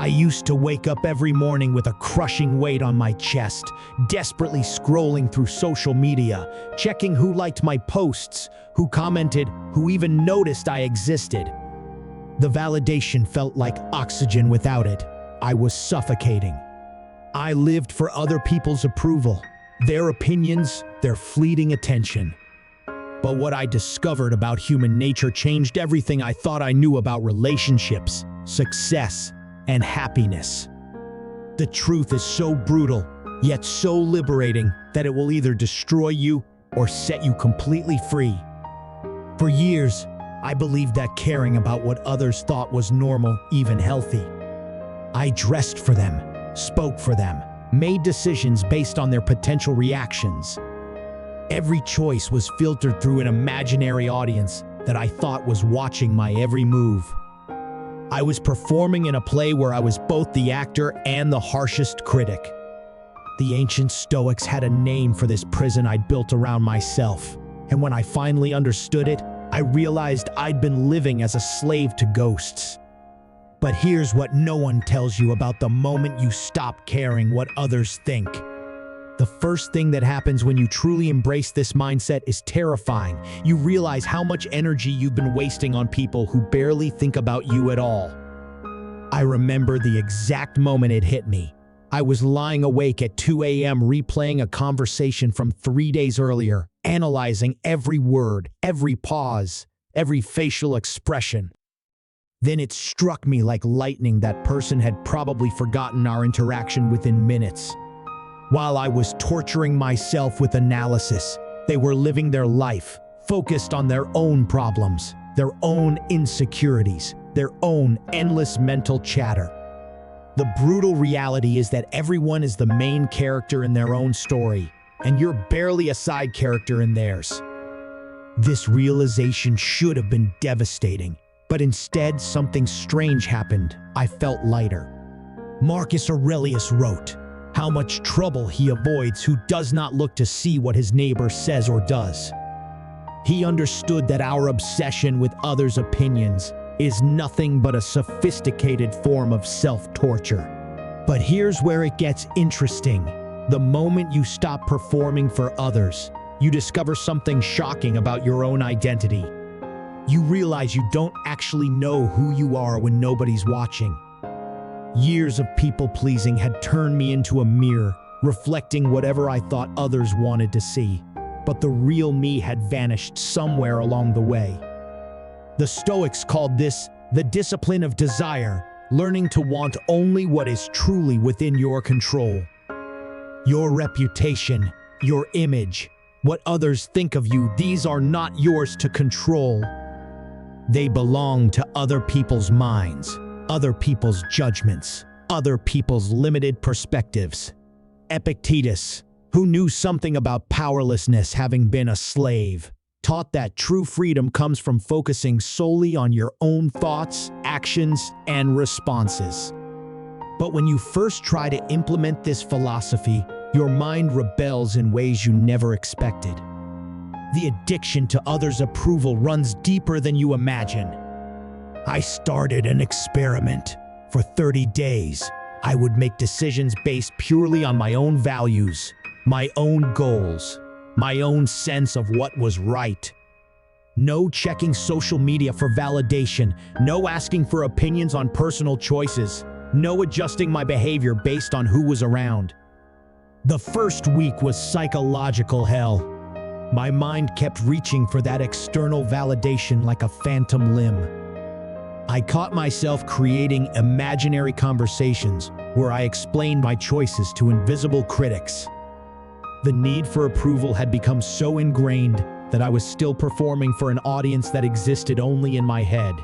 I used to wake up every morning with a crushing weight on my chest, desperately scrolling through social media, checking who liked my posts, who commented, who even noticed I existed. The validation felt like oxygen without it. I was suffocating. I lived for other people's approval, their opinions, their fleeting attention. But what I discovered about human nature changed everything I thought I knew about relationships, success, and happiness. The truth is so brutal, yet so liberating, that it will either destroy you or set you completely free. For years, I believed that caring about what others thought was normal, even healthy. I dressed for them, spoke for them, made decisions based on their potential reactions. Every choice was filtered through an imaginary audience that I thought was watching my every move. I was performing in a play where I was both the actor and the harshest critic. The ancient Stoics had a name for this prison I'd built around myself, and when I finally understood it, I realized I'd been living as a slave to ghosts. But here's what no one tells you about the moment you stop caring what others think. The first thing that happens when you truly embrace this mindset is terrifying. You realize how much energy you've been wasting on people who barely think about you at all. I remember the exact moment it hit me. I was lying awake at 2 a.m. replaying a conversation from 3 days earlier, analyzing every word, every pause, every facial expression. Then it struck me like lightning that person had probably forgotten our interaction within minutes. While I was torturing myself with analysis, they were living their life, focused on their own problems, their own insecurities, their own endless mental chatter. The brutal reality is that everyone is the main character in their own story, and you're barely a side character in theirs. This realization should have been devastating, but instead something strange happened. I felt lighter. Marcus Aurelius wrote, "How much trouble he avoids who does not look to see what his neighbor says or does." He understood that our obsession with others' opinions is nothing but a sophisticated form of self-torture. But here's where it gets interesting. The moment you stop performing for others, you discover something shocking about your own identity. You realize you don't actually know who you are when nobody's watching. Years of people-pleasing had turned me into a mirror, reflecting whatever I thought others wanted to see. But the real me had vanished somewhere along the way. The Stoics called this the discipline of desire, learning to want only what is truly within your control. Your reputation, your image, what others think of you, these are not yours to control. They belong to other people's minds, other people's judgments, other people's limited perspectives. Epictetus, who knew something about powerlessness having been a slave, taught that true freedom comes from focusing solely on your own thoughts, actions, and responses. But when you first try to implement this philosophy, your mind rebels in ways you never expected. The addiction to others' approval runs deeper than you imagine. I started an experiment. For 30 days, I would make decisions based purely on my own values, my own goals, my own sense of what was right. No checking social media for validation, no asking for opinions on personal choices, no adjusting my behavior based on who was around. The first week was psychological hell. My mind kept reaching for that external validation like a phantom limb. I caught myself creating imaginary conversations where I explained my choices to invisible critics. The need for approval had become so ingrained that I was still performing for an audience that existed only in my head.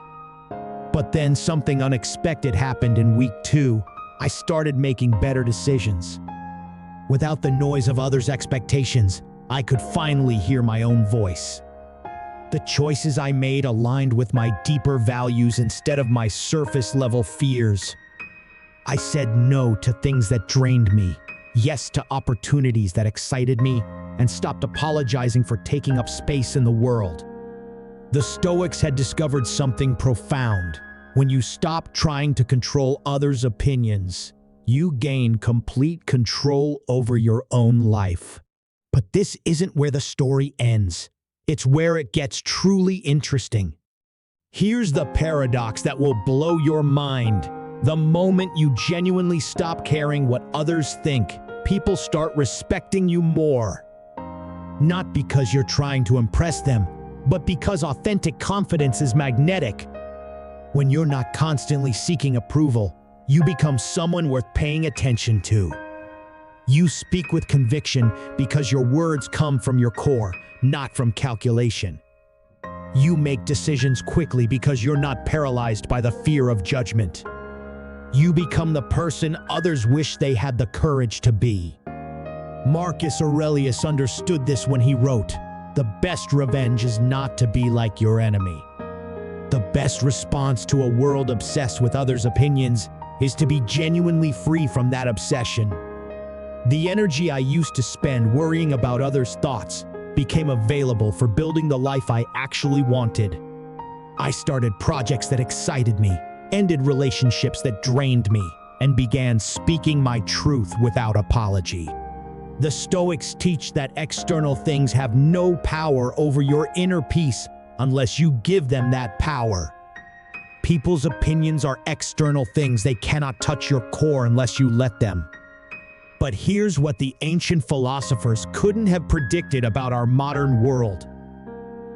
But then something unexpected happened in week 2. I started making better decisions. Without the noise of others' expectations, I could finally hear my own voice. The choices I made aligned with my deeper values instead of my surface-level fears. I said no to things that drained me, yes to opportunities that excited me, and stopped apologizing for taking up space in the world. The Stoics had discovered something profound. When you stop trying to control others' opinions, you gain complete control over your own life. But this isn't where the story ends. It's where it gets truly interesting. Here's the paradox that will blow your mind. The moment you genuinely stop caring what others think, people start respecting you more. Not because you're trying to impress them, but because authentic confidence is magnetic. When you're not constantly seeking approval, you become someone worth paying attention to. You speak with conviction because your words come from your core, not from calculation. You make decisions quickly because you're not paralyzed by the fear of judgment. You become the person others wish they had the courage to be. Marcus Aurelius understood this when he wrote, "The best revenge is not to be like your enemy." The best response to a world obsessed with others' opinions is to be genuinely free from that obsession. The energy I used to spend worrying about others' thoughts became available for building the life I actually wanted. I started projects that excited me, ended relationships that drained me, and began speaking my truth without apology. The Stoics teach that external things have no power over your inner peace unless you give them that power. People's opinions are external things. They cannot touch your core unless you let them. But here's what the ancient philosophers couldn't have predicted about our modern world.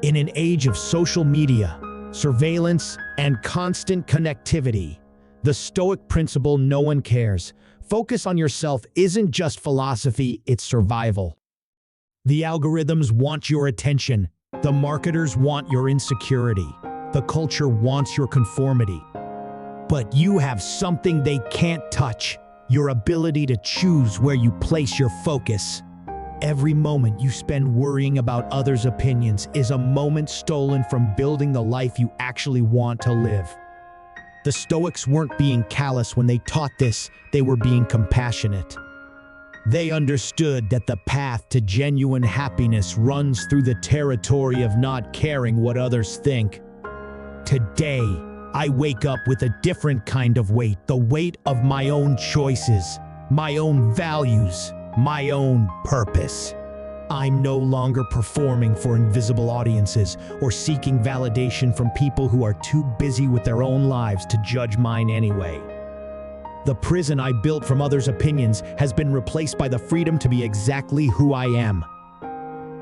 In an age of social media, surveillance, and constant connectivity, the Stoic principle "no one cares, focus on yourself" isn't just philosophy, it's survival. The algorithms want your attention. The marketers want your insecurity. The culture wants your conformity. But you have something they can't touch: your ability to choose where you place your focus. Every moment you spend worrying about others' opinions is a moment stolen from building the life you actually want to live. The Stoics weren't being callous when they taught this, they were being compassionate. They understood that the path to genuine happiness runs through the territory of not caring what others think. Today, I wake up with a different kind of weight, the weight of my own choices, my own values, my own purpose. I'm no longer performing for invisible audiences or seeking validation from people who are too busy with their own lives to judge mine anyway. The prison I built from others' opinions has been replaced by the freedom to be exactly who I am.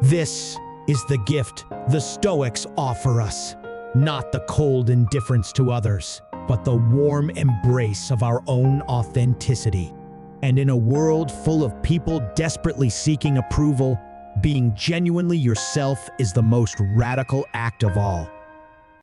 This is the gift the Stoics offer us, not the cold indifference to others, but the warm embrace of our own authenticity. And in a world full of people desperately seeking approval, being genuinely yourself is the most radical act of all.